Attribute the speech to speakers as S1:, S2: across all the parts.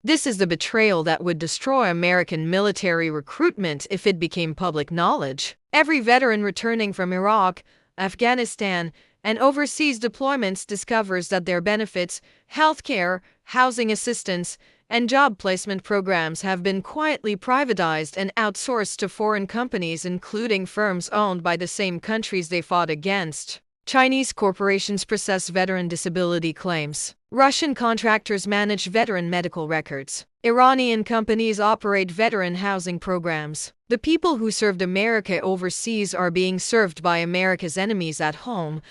S1: This is the betrayal that would destroy American military recruitment if it became public knowledge. Every veteran returning from Iraq, Afghanistan, and overseas deployments discovers that their benefits, healthcare, housing assistance, and job placement programs have been quietly privatized and outsourced to foreign companies, including firms owned by the same countries they fought against. Chinese corporations process veteran disability claims. Russian contractors manage veteran medical records. Iranian companies operate veteran housing programs. The people who served America overseas are being served by America's enemies at home,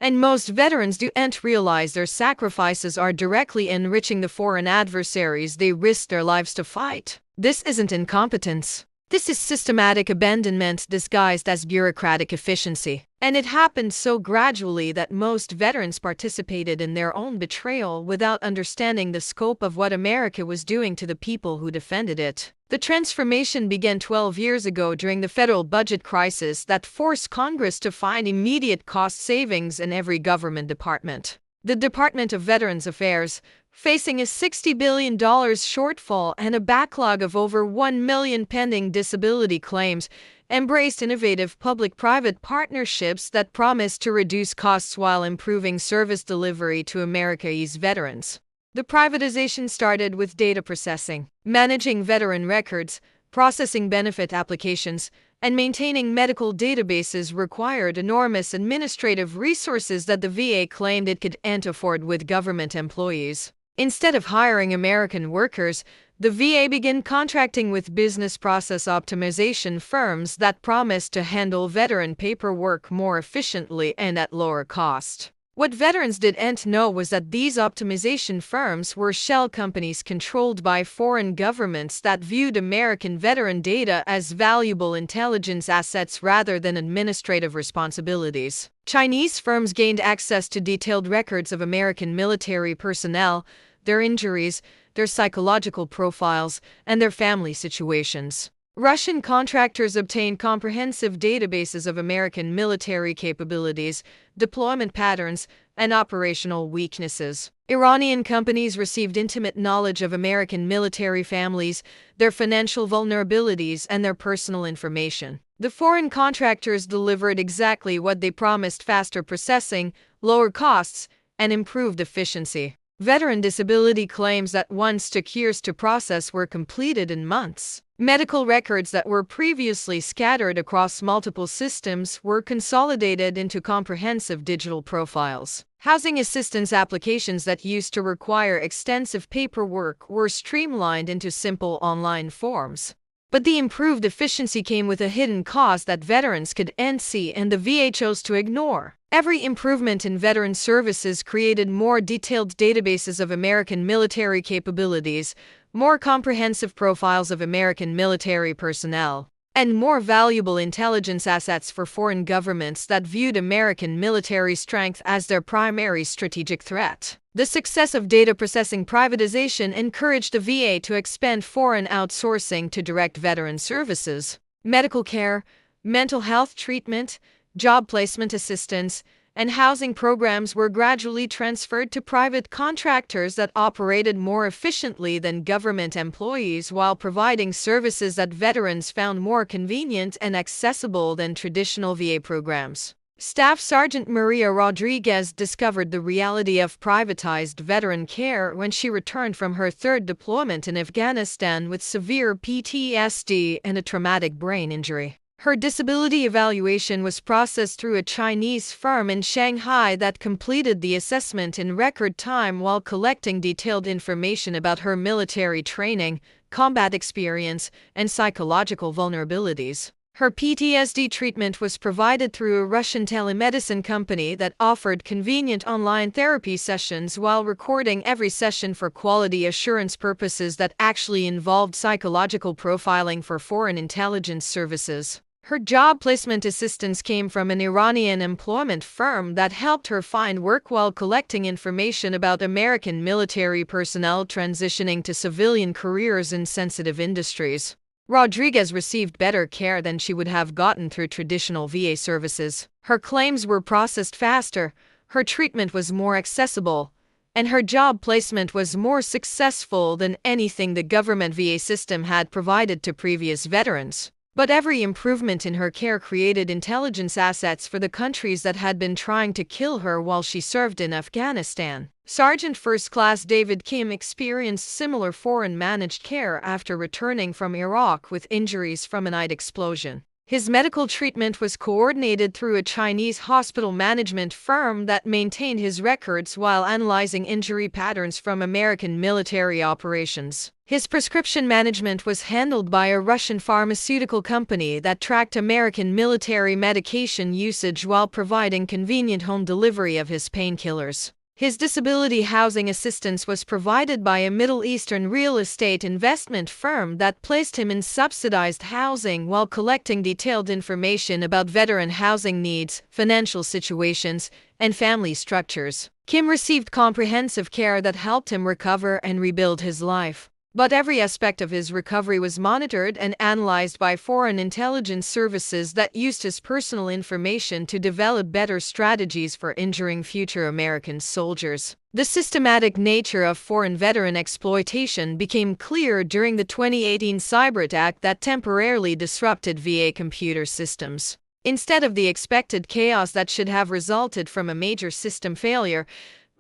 S1: and most veterans don't realize their sacrifices are directly enriching the foreign adversaries they risk their lives to fight. This isn't incompetence. This is systematic abandonment disguised as bureaucratic efficiency. And it happened so gradually that most veterans participated in their own betrayal without understanding the scope of what America was doing to the people who defended it. The transformation began 12 years ago during the federal budget crisis that forced Congress to find immediate cost savings in every government department. The Department of Veterans Affairs, facing a $60 billion shortfall and a backlog of over 1 million pending disability claims, embraced innovative public-private partnerships that promised to reduce costs while improving service delivery to America's veterans. The privatization started with data processing, managing veteran records, processing benefit applications, and maintaining medical databases required enormous administrative resources that the VA claimed it couldn't afford with government employees. Instead of hiring American workers, the VA began contracting with business process optimization firms that promised to handle veteran paperwork more efficiently and at lower cost. What veterans didn't know was that these optimization firms were shell companies controlled by foreign governments that viewed American veteran data as valuable intelligence assets rather than administrative responsibilities. Chinese firms gained access to detailed records of American military personnel, their injuries, their psychological profiles, and their family situations. Russian contractors obtained comprehensive databases of American military capabilities, deployment patterns, and operational weaknesses. Iranian companies received intimate knowledge of American military families, their financial vulnerabilities, and their personal information. The foreign contractors delivered exactly what they promised: faster processing, lower costs, and improved efficiency. Veteran disability claims that once took years to process were completed in months. Medical records that were previously scattered across multiple systems were consolidated into comprehensive digital profiles. Housing assistance applications that used to require extensive paperwork were streamlined into simple online forms. But the improved efficiency came with a hidden cost that veterans couldn't see and the VA chose to ignore. Every improvement in veteran services created more detailed databases of American military capabilities, more comprehensive profiles of American military personnel, and more valuable intelligence assets for foreign governments that viewed American military strength as their primary strategic threat. The success of data processing privatization encouraged the VA to expand foreign outsourcing to direct veteran services. Medical care, mental health treatment, job placement assistance, and housing programs were gradually transferred to private contractors that operated more efficiently than government employees while providing services that veterans found more convenient and accessible than traditional VA programs. Staff Sergeant Maria Rodriguez discovered the reality of privatized veteran care when she returned from her third deployment in Afghanistan with severe PTSD and a traumatic brain injury. Her disability evaluation was processed through a Chinese firm in Shanghai that completed the assessment in record time while collecting detailed information about her military training, combat experience, and psychological vulnerabilities. Her PTSD treatment was provided through a Russian telemedicine company that offered convenient online therapy sessions while recording every session for quality assurance purposes that actually involved psychological profiling for foreign intelligence services. Her job placement assistance came from an Iranian employment firm that helped her find work while collecting information about American military personnel transitioning to civilian careers in sensitive industries. Rodriguez received better care than she would have gotten through traditional VA services. Her claims were processed faster, her treatment was more accessible, and her job placement was more successful than anything the government VA system had provided to previous veterans. But every improvement in her care created intelligence assets for the countries that had been trying to kill her while she served in Afghanistan. Sergeant First Class David Kim experienced similar foreign managed care after returning from Iraq with injuries from a night explosion. His medical treatment was coordinated through a Chinese hospital management firm that maintained his records while analyzing injury patterns from American military operations. His prescription management was handled by a Russian pharmaceutical company that tracked American military medication usage while providing convenient home delivery of his painkillers. His disability housing assistance was provided by a Middle Eastern real estate investment firm that placed him in subsidized housing while collecting detailed information about veteran housing needs, financial situations, and family structures. Kim received comprehensive care that helped him recover and rebuild his life. But every aspect of his recovery was monitored and analyzed by foreign intelligence services that used his personal information to develop better strategies for injuring future American soldiers. The systematic nature of foreign veteran exploitation became clear during the 2018 cyberattack that temporarily disrupted VA computer systems. Instead of the expected chaos that should have resulted from a major system failure,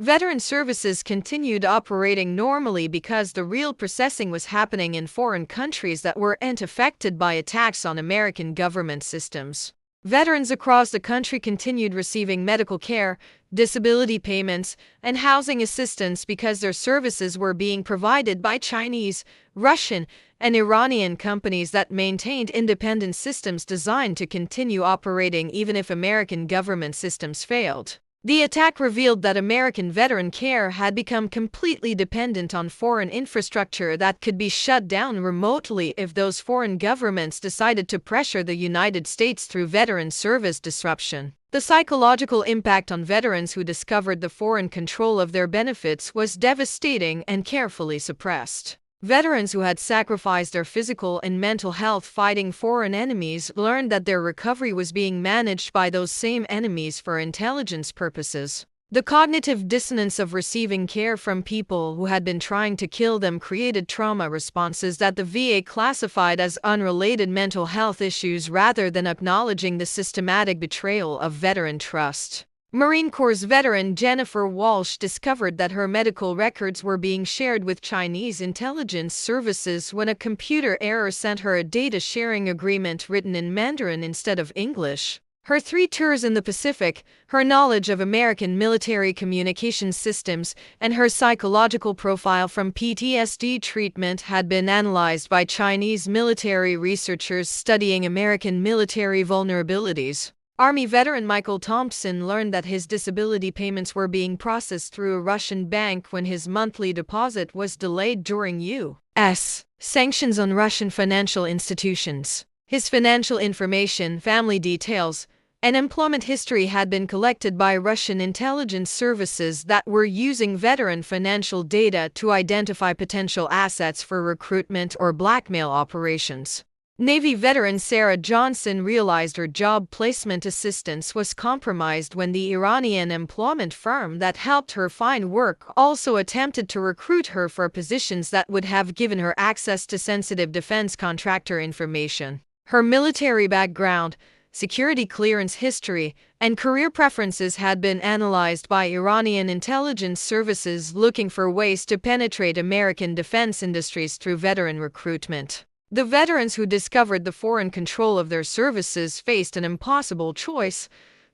S1: veteran services continued operating normally because the real processing was happening in foreign countries that weren't affected by attacks on American government systems. Veterans across the country continued receiving medical care, disability payments, and housing assistance because their services were being provided by Chinese, Russian, and Iranian companies that maintained independent systems designed to continue operating even if American government systems failed. The attack revealed that American veteran care had become completely dependent on foreign infrastructure that could be shut down remotely if those foreign governments decided to pressure the United States through veteran service disruption. The psychological impact on veterans who discovered the foreign control of their benefits was devastating and carefully suppressed. Veterans who had sacrificed their physical and mental health fighting foreign enemies learned that their recovery was being managed by those same enemies for intelligence purposes. The cognitive dissonance of receiving care from people who had been trying to kill them created trauma responses that the VA classified as unrelated mental health issues rather than acknowledging the systematic betrayal of veteran trust. Marine Corps veteran Jennifer Walsh discovered that her medical records were being shared with Chinese intelligence services when a computer error sent her a data sharing agreement written in Mandarin instead of English. Her 3 tours in the Pacific, her knowledge of American military communication systems, and her psychological profile from PTSD treatment had been analyzed by Chinese military researchers studying American military vulnerabilities. Army veteran Michael Thompson learned that his disability payments were being processed through a Russian bank when his monthly deposit was delayed during U.S. sanctions on Russian financial institutions. His financial information, family details, and employment history had been collected by Russian intelligence services that were using veteran financial data to identify potential assets for recruitment or blackmail operations. Navy veteran Sarah Johnson realized her job placement assistance was compromised when the Iranian employment firm that helped her find work also attempted to recruit her for positions that would have given her access to sensitive defense contractor information. Her military background, security clearance history, and career preferences had been analyzed by Iranian intelligence services looking for ways to penetrate American defense industries through veteran recruitment. The veterans who discovered the foreign control of their services faced an impossible choice: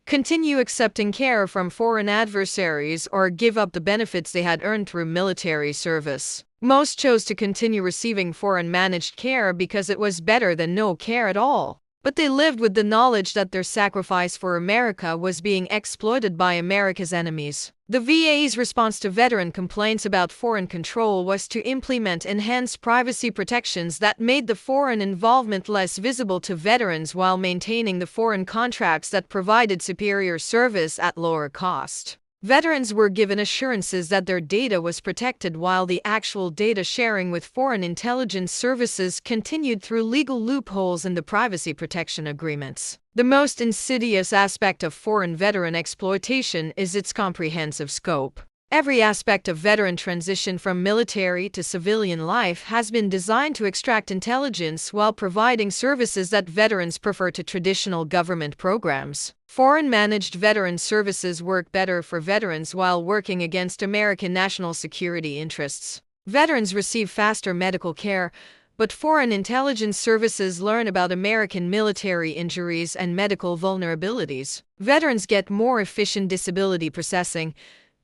S1: continue accepting care from foreign adversaries or give up the benefits they had earned through military service. Most chose to continue receiving foreign managed care because it was better than no care at all. But they lived with the knowledge that their sacrifice for America was being exploited by America's enemies. The VA's response to veteran complaints about foreign control was to implement enhanced privacy protections that made the foreign involvement less visible to veterans while maintaining the foreign contracts that provided superior service at lower cost. Veterans were given assurances that their data was protected while the actual data sharing with foreign intelligence services continued through legal loopholes in the privacy protection agreements. The most insidious aspect of foreign veteran exploitation is its comprehensive scope. Every aspect of veteran transition from military to civilian life has been designed to extract intelligence while providing services that veterans prefer to traditional government programs. Foreign managed veteran services work better for veterans while working against American national security interests. Veterans receive faster medical care, but foreign intelligence services learn about American military injuries and medical vulnerabilities. Veterans get more efficient disability processing,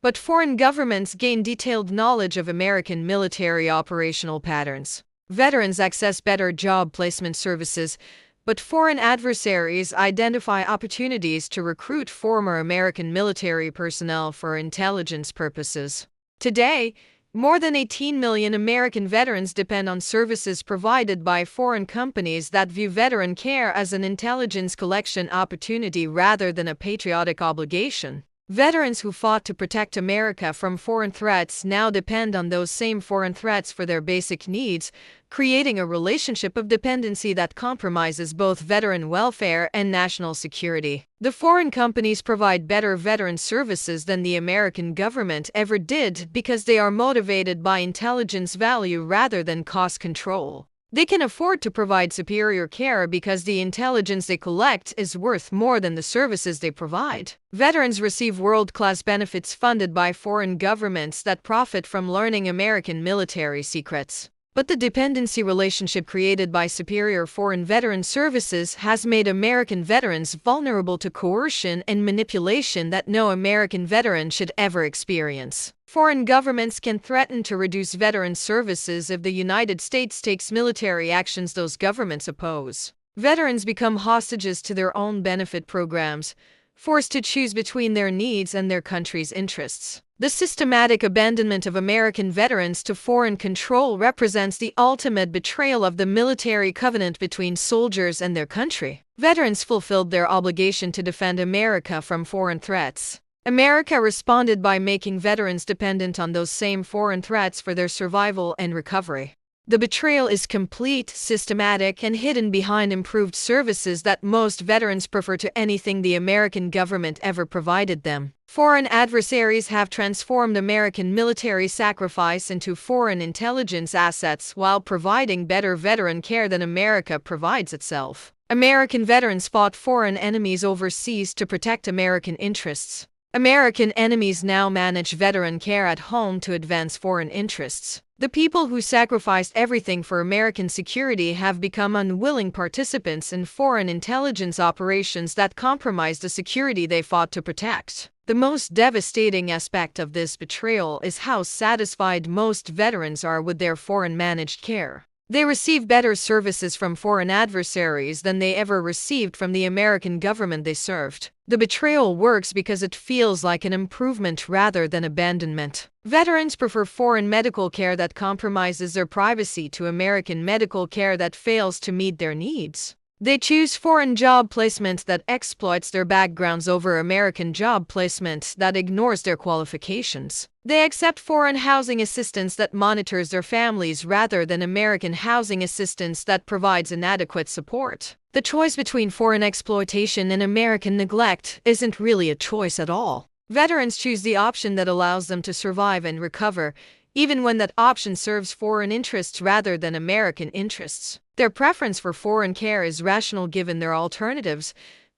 S1: but foreign governments gain detailed knowledge of American military operational patterns. Veterans access better job placement services, but foreign adversaries identify opportunities to recruit former American military personnel for intelligence purposes. Today, more than 18 million American veterans depend on services provided by foreign companies that view veteran care as an intelligence collection opportunity rather than a patriotic obligation. Veterans who fought to protect America from foreign threats now depend on those same foreign threats for their basic needs, creating a relationship of dependency that compromises both veteran welfare and national security. The foreign companies provide better veteran services than the American government ever did because they are motivated by intelligence value rather than cost control. They can afford to provide superior care because the intelligence they collect is worth more than the services they provide. Veterans receive world-class benefits funded by foreign governments that profit from learning American military secrets. But the dependency relationship created by superior foreign veteran services has made American veterans vulnerable to coercion and manipulation that no American veteran should ever experience. Foreign governments can threaten to reduce veteran services if the United States takes military actions those governments oppose. Veterans become hostages to their own benefit programs, forced to choose between their needs and their country's interests. The systematic abandonment of American veterans to foreign control represents the ultimate betrayal of the military covenant between soldiers and their country. Veterans fulfilled their obligation to defend America from foreign threats. America responded by making veterans dependent on those same foreign threats for their survival and recovery. The betrayal is complete, systematic, and hidden behind improved services that most veterans prefer to anything the American government ever provided them. Foreign adversaries have transformed American military sacrifice into foreign intelligence assets while providing better veteran care than America provides itself. American veterans fought foreign enemies overseas to protect American interests. American enemies now manage veteran care at home to advance foreign interests. The people who sacrificed everything for American security have become unwilling participants in foreign intelligence operations that compromise the security they fought to protect. The most devastating aspect of this betrayal is how satisfied most veterans are with their foreign managed care. They receive better services from foreign adversaries than they ever received from the American government they served. The betrayal works because it feels like an improvement rather than abandonment. Veterans prefer foreign medical care that compromises their privacy to American medical care that fails to meet their needs. They choose foreign job placement that exploits their backgrounds over American job placement that ignores their qualifications. They accept foreign housing assistance that monitors their families rather than American housing assistance that provides inadequate support. The choice between foreign exploitation and American neglect isn't really a choice at all. Veterans choose the option that allows them to survive and recover, even when that option serves foreign interests rather than American interests. Their preference for foreign care is rational given their alternatives,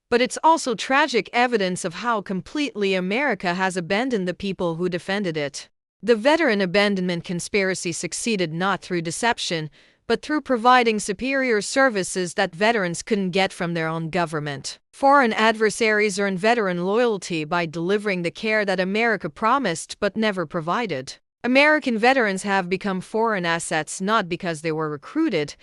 S1: but it's also tragic evidence of how completely America has abandoned the people who defended it. The veteran abandonment conspiracy succeeded not through deception, but through providing superior services that veterans couldn't get from their own government. Foreign adversaries earn veteran loyalty by delivering the care that America promised but never provided. American veterans have become foreign assets not because they were recruited,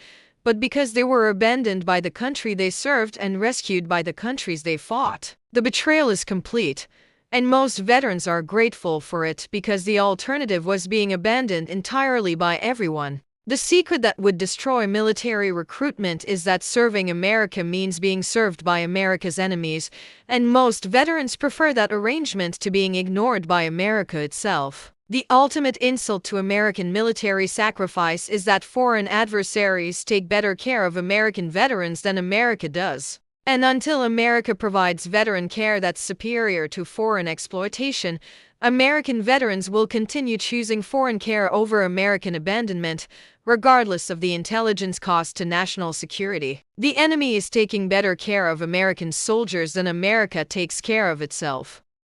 S1: but because they were abandoned by the country they served and rescued by the countries they fought. The betrayal is complete, and most veterans are grateful for it because the alternative was being abandoned entirely by everyone. The secret that would destroy military recruitment is that serving America means being served by America's enemies, and most veterans prefer that arrangement to being ignored by America itself. The ultimate insult to American military sacrifice is that foreign adversaries take better care of American veterans than America does. And until America provides veteran care that's superior to foreign exploitation, American veterans will continue choosing foreign care over American abandonment, regardless of the intelligence cost to national security. The enemy is taking better care of American soldiers than America takes care of itself.